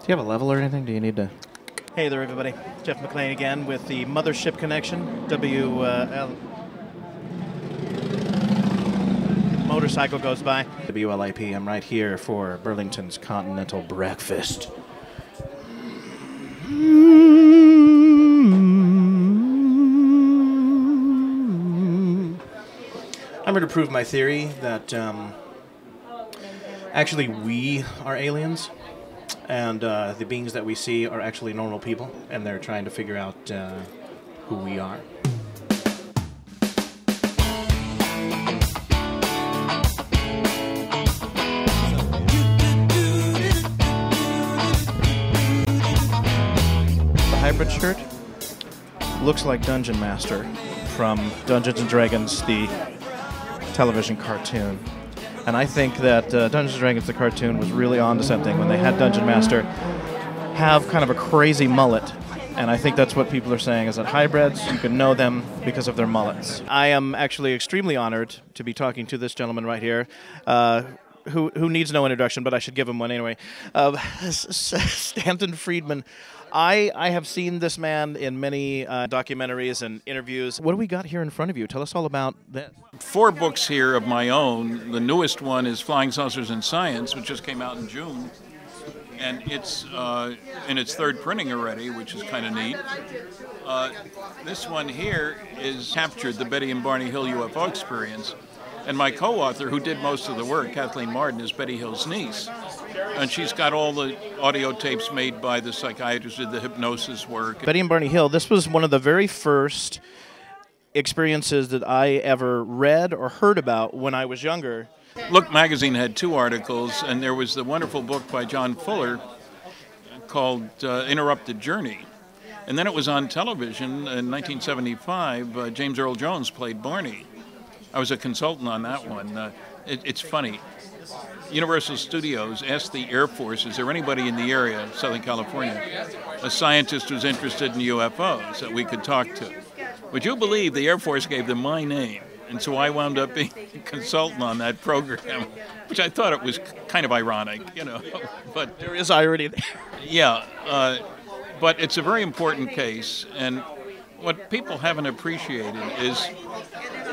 you have a level or anything? Do you need to... Hey there, everybody. Jeff McLane again with the Mothership Connection. WLIP. Motorcycle goes by. WLIP. I'm right here for Burlington's Continental Breakfast. I'm here to prove my theory that actually we are aliens, and the beings that we see are actually normal people, and they're trying to figure out who we are. The hybrid shirt looks like Dungeon Master from Dungeons & Dragons, the television cartoon. And I think that Dungeons & Dragons, the cartoon, was really on to something when they had Dungeon Master have kind of a crazy mullet. And I think that's what people are saying, is that hybrids, you can know them because of their mullets. I am actually extremely honored to be talking to this gentleman right here, who needs no introduction, but I should give him one anyway. Stanton Friedman. I have seen this man in many documentaries and interviews. What do we got here in front of you? Tell us all about this. 4 books here of my own. The newest one is Flying Saucers in Science, which just came out in June. And it's in its 3rd printing already, which is kind of neat. This one here is Captured, the Betty and Barney Hill UFO Experience. And my co-author, who did most of the work, Kathleen Martin, is Betty Hill's niece. And she's got all the audio tapes made by the psychiatrist who did the hypnosis work. Betty and Barney Hill, this was one of the very first experiences that I ever read or heard about when I was younger. Look magazine had 2 articles, and there was the wonderful book by John Fuller called Interrupted Journey. And then it was on television in 1975. James Earl Jones played Barney. I was a consultant on that one. It's funny. Universal Studios asked the Air Force, is there anybody in the area, Southern California, a scientist who's interested in UFOs that we could talk to? Would you believe the Air Force gave them my name? And so I wound up being a consultant on that program, which I thought it was kind of ironic, you know. But there is irony there. Yeah, but it's a very important case, and what people haven't appreciated is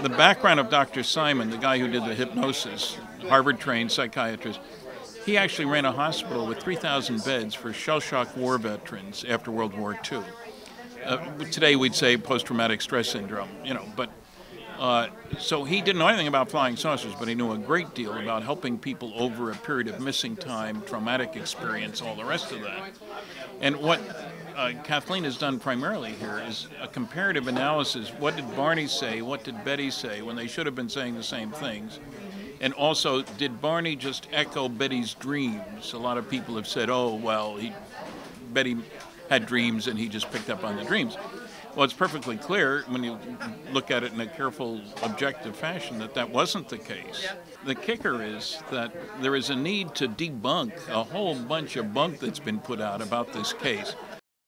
the background of Dr. Simon, the guy who did the hypnosis, Harvard-trained psychiatrist. He actually ran a hospital with 3,000 beds for shell-shock war veterans after World War II. Today we'd say post-traumatic stress syndrome, you know, but so he didn't know anything about flying saucers, but he knew a great deal about helping people over a period of missing time, traumatic experience, all the rest of that. And what Kathleen has done primarily here is a comparative analysis. What did Barney say? What did Betty say when they should have been saying the same things? And also, did Barney just echo Betty's dreams? A lot of people have said, oh, well, Betty had dreams and he just picked up on the dreams. Well, it's perfectly clear when you look at it in a careful, objective fashion that that wasn't the case. The kicker is that there is a need to debunk a whole bunch of bunk that's been put out about this case.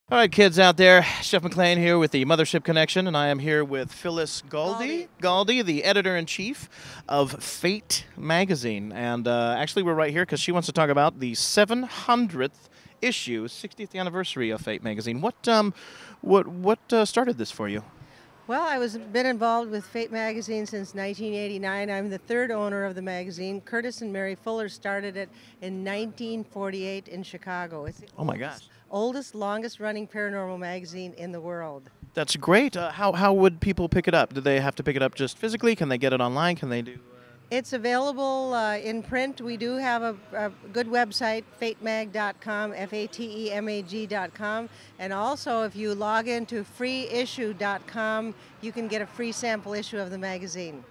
All right, kids out there, Jeff McLane here with the Mothership Connection, and I am here with Phyllis Galde, the editor-in-chief of Fate magazine. And actually, we're right here because she wants to talk about the 700th issue, 60th anniversary of Fate magazine. What started this for you? Well, been involved with Fate magazine since 1989. I'm the 3rd owner of the magazine. Curtis and Mary Fuller started it in 1948 in Chicago. It's the oldest, longest-running paranormal magazine in the world. That's great. How would people pick it up? Do they have to pick it up just physically? Can they get it online? Can they do... It's available in print. We do have a good website, fatemag.com, FATEMAG.com. And also, if you log into freeissue.com, you can get a free sample issue of the magazine.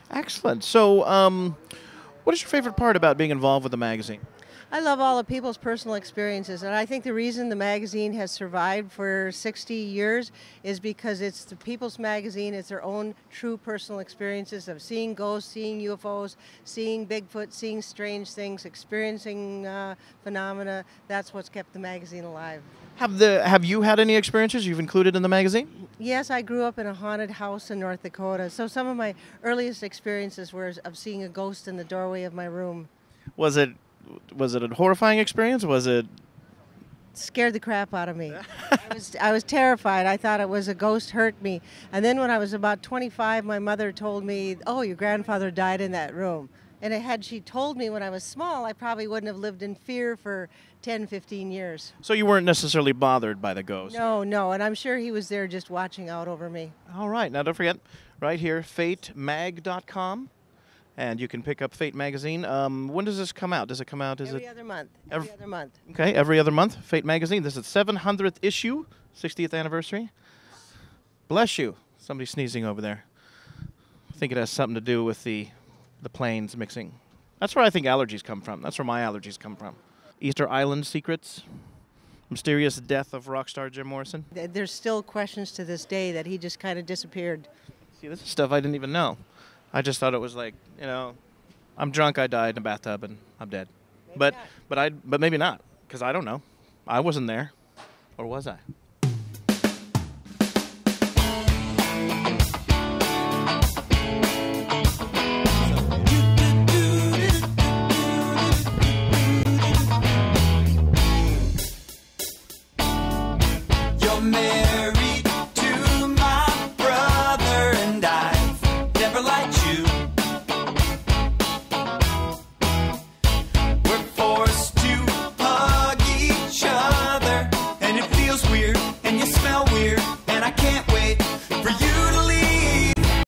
Excellent. So, what is your favorite part about being involved with the magazine? I love all the people's personal experiences, and I think the reason the magazine has survived for 60 years is because it's the people's magazine. It's their own true personal experiences of seeing ghosts, seeing UFOs, seeing Bigfoot, seeing strange things, experiencing phenomena. That's what's kept the magazine alive. Have you had any experiences you've included in the magazine? Yes, I grew up in a haunted house in North Dakota, so some of my earliest experiences were of seeing a ghost in the doorway of my room. Was it a horrifying experience? Was it scared the crap out of me. I was terrified. I thought it was a ghost hurt me. And then when I was about 25, my mother told me, "Oh, your grandfather died in that room." And had she told me when I was small, I probably wouldn't have lived in fear for 10, 15 years. So you weren't necessarily bothered by the ghost? No, and I'm sure he was there just watching out over me. All right. Now, don't forget, right here, fatemag.com, and you can pick up Fate magazine. When does this come out? Does it come out? Every other month. Every other month. Okay, every other month, Fate magazine. This is 700th issue, 60th anniversary. Bless you. Somebody sneezing over there. I think it has something to do with the planes mixing. That's where I think allergies come from. That's where my allergies come from. Easter Island secrets. Mysterious death of rock star Jim Morrison. There's still questions to this day that he just kind of disappeared. See, this is stuff I didn't even know. I just thought it was like, I'm drunk, I died in a bathtub, and I'm dead. But maybe not, because I don't know. I wasn't there. Or was I? You're married